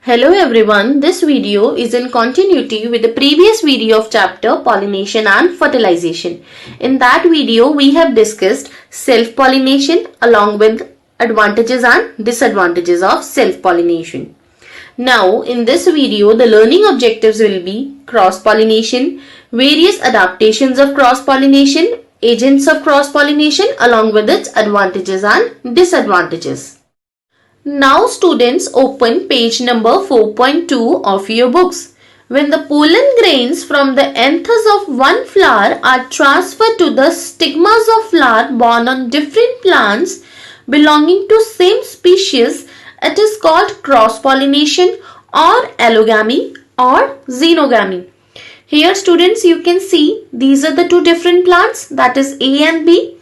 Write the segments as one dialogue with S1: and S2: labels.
S1: Hello everyone, this video is in continuity with the previous video of chapter Pollination and Fertilization. In that video, we have discussed self-pollination along with advantages and disadvantages of self-pollination. Now, in this video, the learning objectives will be cross-pollination, various adaptations of cross-pollination, agents of cross-pollination along with its advantages and disadvantages. Now students, open page number 4.2 of your books. When the pollen grains from the anthers of one flower are transferred to the stigmas of flower borne on different plants belonging to same species, it is called cross-pollination or allogamy or xenogamy. Here students, you can see these are the two different plants, that is A and B.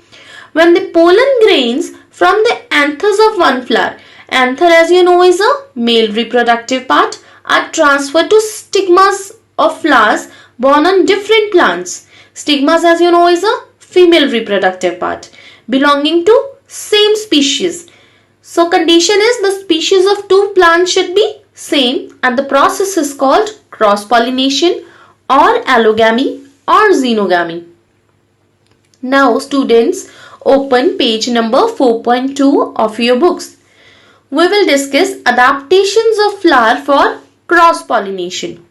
S1: When the pollen grains from the anthers of one flower, anther, as you know, is a male reproductive part, are transferred to stigmas of flowers borne on different plants. Stigmas, as you know, is a female reproductive part belonging to same species. So condition is the species of two plants should be same and the process is called cross-pollination or allogamy or xenogamy. Now students, open page number 4.2 of your books. We will discuss adaptations of flower for cross-pollination.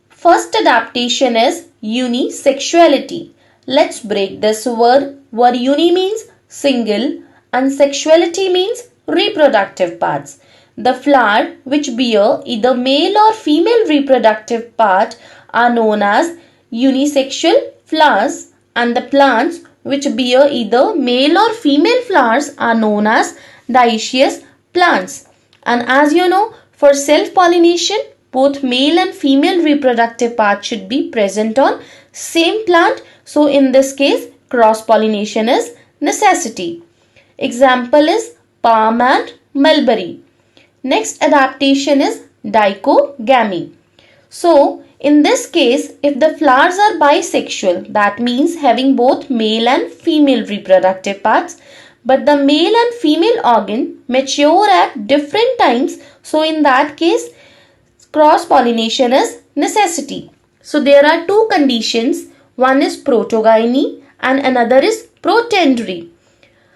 S1: First adaptation is unisexuality. Let's break this word. Word uni means single and sexuality means reproductive parts. The flower which bear either male or female reproductive part are known as unisexual flowers, and the plants which bear either male or female flowers are known as dioecious plants. And as you know, for self-pollination, both male and female reproductive parts should be present on same plant. So in this case, cross-pollination is necessity. Example is palm and mulberry. Next adaptation is dichogamy. So in this case, if the flowers are bisexual, that means having both male and female reproductive parts, but the male and female organ mature at different times, so in that case cross-pollination is necessity. So there are two conditions, one is protogyny and another is protandry.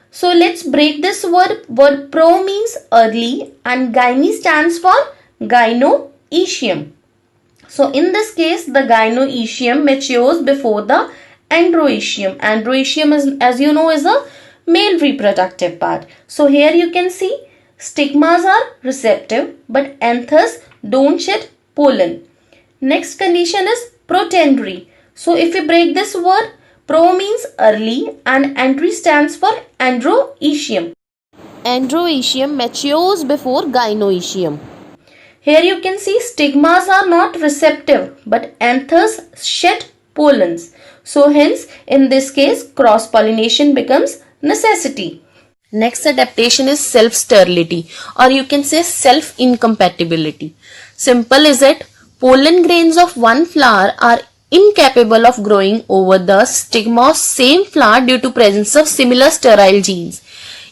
S1: So let's break this word. Word pro means early and gyne stands for gynoecium. So in this case, the gynoecium matures before the androecium. Androecium is, as you know, is a male reproductive part. So here you can see stigmas are receptive but anthers don't shed pollen. Next condition is protandry. So if we break this word, pro means early and andry stands for androecium. Androecium matures before gynoecium. Here you can see stigmas are not receptive but anthers shed pollens. So hence in this case cross-pollination becomes necessity. Next adaptation is self-sterility, or you can say self-incompatibility. Simple is it? Pollen grains of one flower are incapable of growing over the stigma of same flower due to presence of similar sterile genes.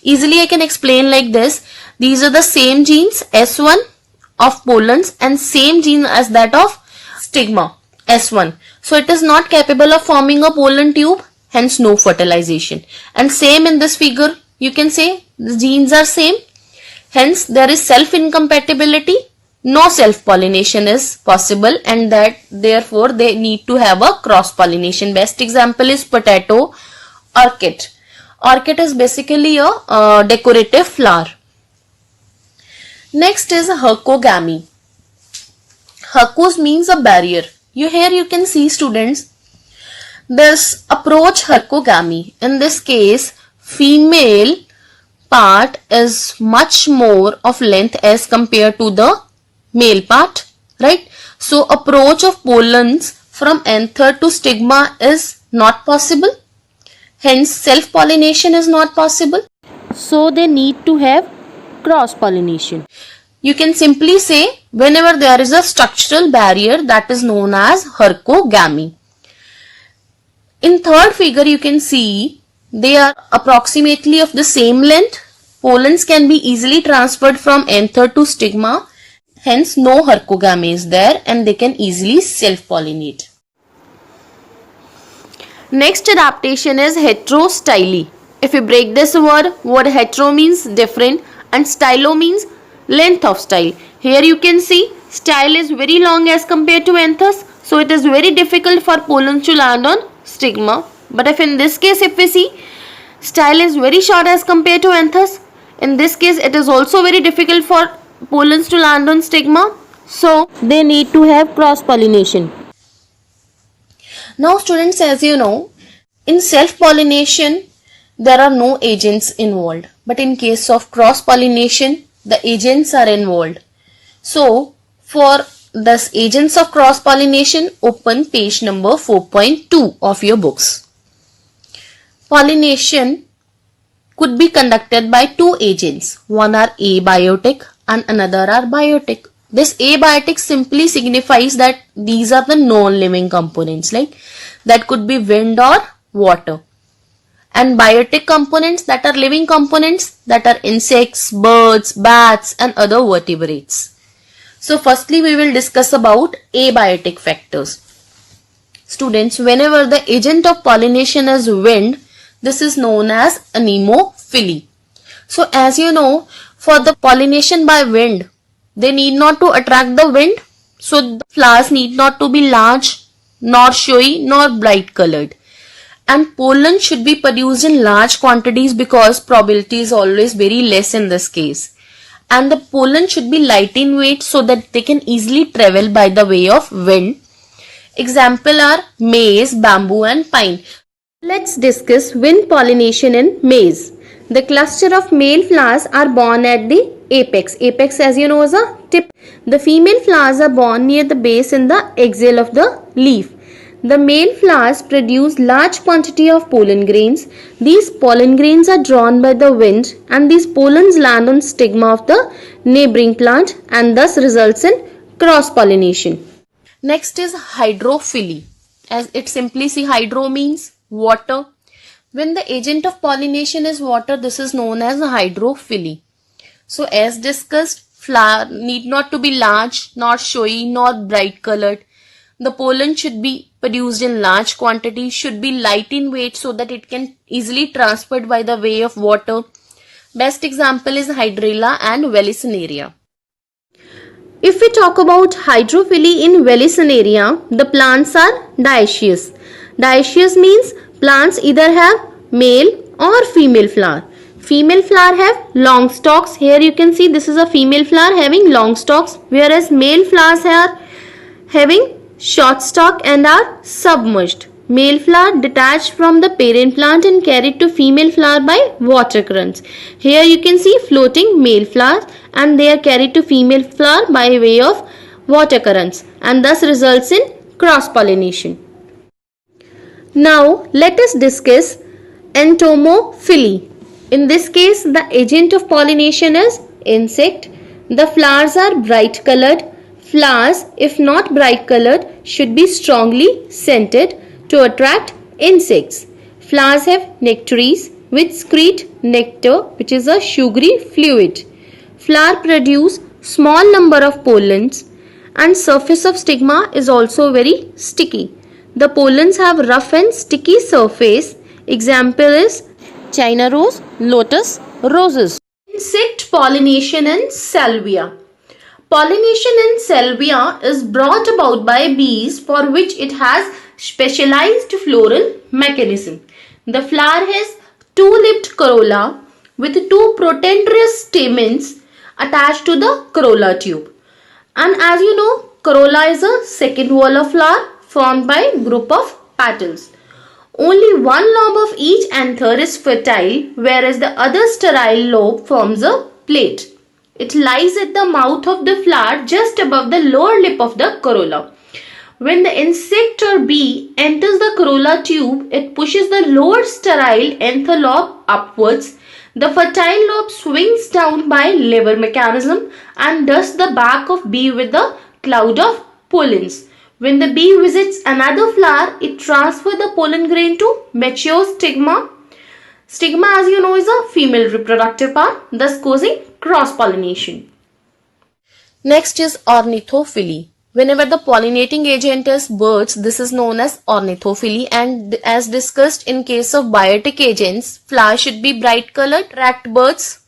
S1: Easily I can explain like this. These are the same genes S1 of pollens and same gene as that of stigma S1. So it is not capable of forming a pollen tube, hence no fertilization. And same in this figure, you can say the genes are same, hence there is self-incompatibility, no self-pollination is possible, and that therefore they need to have a cross-pollination. Best example is potato, orchid. Orchid is basically a decorative flower. Next is hercogamy. Hercos means a barrier. Here you can see students, this approach hercogamy. In this case, female part is much more of length as compared to the male part, right? So approach of pollens from anther to stigma is not possible. Hence self-pollination is not possible. So they need to have cross-pollination. You can simply say whenever there is a structural barrier, that is known as hercogamy. In third figure you can see they are approximately of the same length. Pollens can be easily transferred from anther to stigma Hence, no hercogamy is there and they can easily self-pollinate. Next adaptation is heterostyly. If we break this word hetero means different and stylo means length of style. Here you can see style is very long as compared to anthers, so it is very difficult for pollens to land on stigma. But if in this case, if we see style is very short as compared to anthers, in this case it is also very difficult for pollens to land on stigma, so they need to have cross pollination. Now students, as you know, in self-pollination, there are no agents involved. But in case of cross-pollination, the agents are involved. So, for this agents of cross-pollination, open page number 4.2 of your books. Pollination could be conducted by two agents. One are abiotic and another are biotic. This abiotic simply signifies that these are the non-living components, like that could be wind or water. And biotic components, that are living components, that are insects, birds, bats and other vertebrates. So firstly we will discuss about abiotic factors. Students, whenever the agent of pollination is wind, this is known as anemophily. So as you know, for the pollination by wind, they need not to attract the wind, so the flowers need not to be large, nor showy, nor bright colored. And pollen should be produced in large quantities because probability is always very less in this case. And the pollen should be light in weight so that they can easily travel by the way of wind. Example are maize, bamboo and pine. Let's discuss wind pollination in maize. The cluster of male flowers are born at the apex. Apex, as you know, is a tip. The female flowers are born near the base in the axil of the leaf. The male flowers produce large quantity of pollen grains. These pollen grains are drawn by the wind and these pollens land on stigma of the neighboring plant and thus results in cross-pollination. Next is hydrophily. As it simply see, hydro means water. When the agent of pollination is water, this is known as hydrophily. So as discussed, flower need not to be large, nor showy, nor bright colored. The pollen should be produced in large quantity, should be light in weight so that it can easily transferred by the way of water. Best example is Hydrilla and Vallisneria. If we talk about hydrophily in Vallisneria, the plants are dioecious. Dioecious means plants either have male or female flower. Female flower have long stalks. Here you can see this is a female flower having long stalks, whereas male flowers are having short stalk and are submerged. Male flower detached from the parent plant and carried to female flower by water currents. Here you can see floating male flowers and they are carried to female flower by way of water currents and thus results in cross-pollination. Now let us discuss entomophily. In this case, the agent of pollination is insect. The flowers are bright colored. Flowers, if not bright colored, should be strongly scented to attract insects. Flowers have nectaries which secrete nectar, which is a sugary fluid. Flower produce small number of pollens and surface of stigma is also very sticky. The pollens have rough and sticky surface. Example is China rose, lotus, roses. Insect pollination in salvia. Pollination in salvia is brought about by bees for which it has specialized floral mechanism. The flower has two-lipped corolla with two protandrous stamens attached to the corolla tube. And as you know, corolla is a second wall of flower formed by a group of petals. Only one lobe of each anther is fertile, whereas the other sterile lobe forms a plate. It lies at the mouth of the flower just above the lower lip of the corolla. When the insect or bee enters the corolla tube, it pushes the lower sterile anther lobe upwards. The fertile lobe swings down by lever mechanism and dusts the back of bee with a cloud of pollens. When the bee visits another flower, it transfers the pollen grain to mature stigma. Stigma, as you know, is a female reproductive part, thus causing cross-pollination. Next is ornithophily. Whenever the pollinating agent is birds, this is known as ornithophily, and as discussed in case of biotic agents, flowers should be bright colored, attract birds.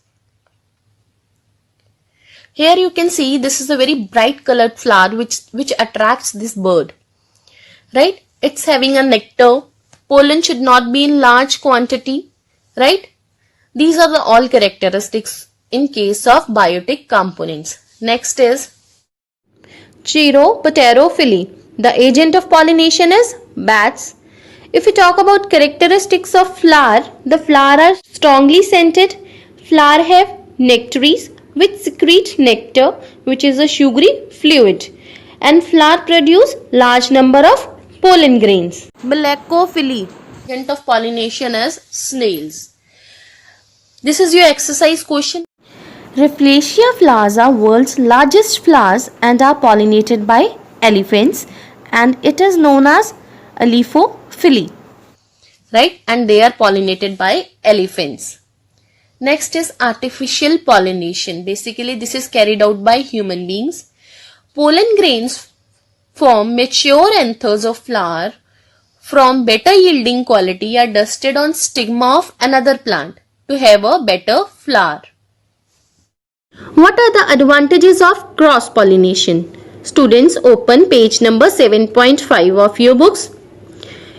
S1: Here you can see this is a very bright colored flower which attracts this bird. Right? It's having a nectar. Pollen should not be in large quantity. Right? These are the all characteristics in case of biotic components. Next is Chiropterophily. The agent of pollination is bats. If we talk about characteristics of flower, the flower are strongly scented. Flower have nectaries which secrete nectar, which is a sugary fluid, and flower produce large number of pollen grains. Blacophily. Agent of pollination is snails. This is your exercise question. Rafflesia flowers are world's largest flowers and are pollinated by elephants, and it is known as Alephophily. Right? And they are pollinated by elephants. Next is artificial pollination. Basically, this is carried out by human beings. Pollen grains form mature anthers of flower from better yielding quality are dusted on stigma of another plant to have a better flower. What are the advantages of cross-pollination? Students, open page number 7.5 of your books.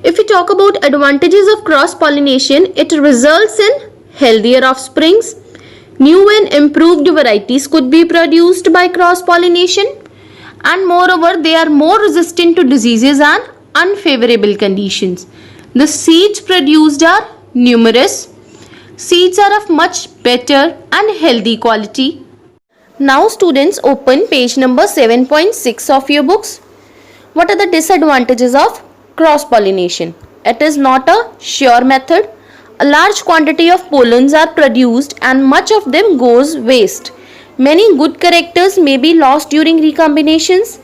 S1: If we talk about advantages of cross-pollination, it results in healthier offsprings. New and improved varieties could be produced by cross-pollination, and moreover, they are more resistant to diseases and unfavorable conditions. The seeds produced are numerous. Seeds are of much better and healthy quality. Now students, open page number 7.6 of your books. What are the disadvantages of cross-pollination? It is not a sure method. A large quantity of pollens are produced and much of them goes waste. Many good characters may be lost during recombinations.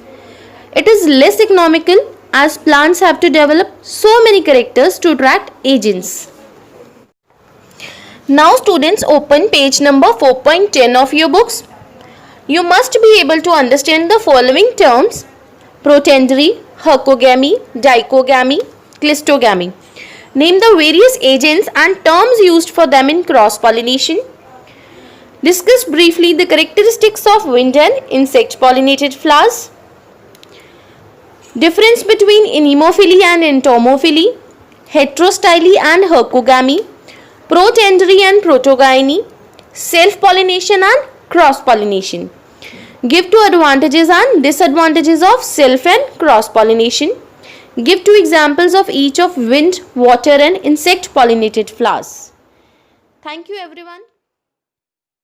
S1: It is less economical as plants have to develop so many characters to attract agents. Now students, open page number 4.10 of your books. You must be able to understand the following terms: protandry, hercogamy, dichogamy, cleistogamy. Name the various agents and terms used for them in cross-pollination. Discuss briefly the characteristics of wind and insect-pollinated flowers. Difference between anemophily and entomophily, heterostyly and hercogamy, protandry and protogyny, self-pollination and cross-pollination. Give two advantages and disadvantages of self and cross-pollination. Give two examples of each of wind, water and insect-pollinated flowers. Thank you everyone.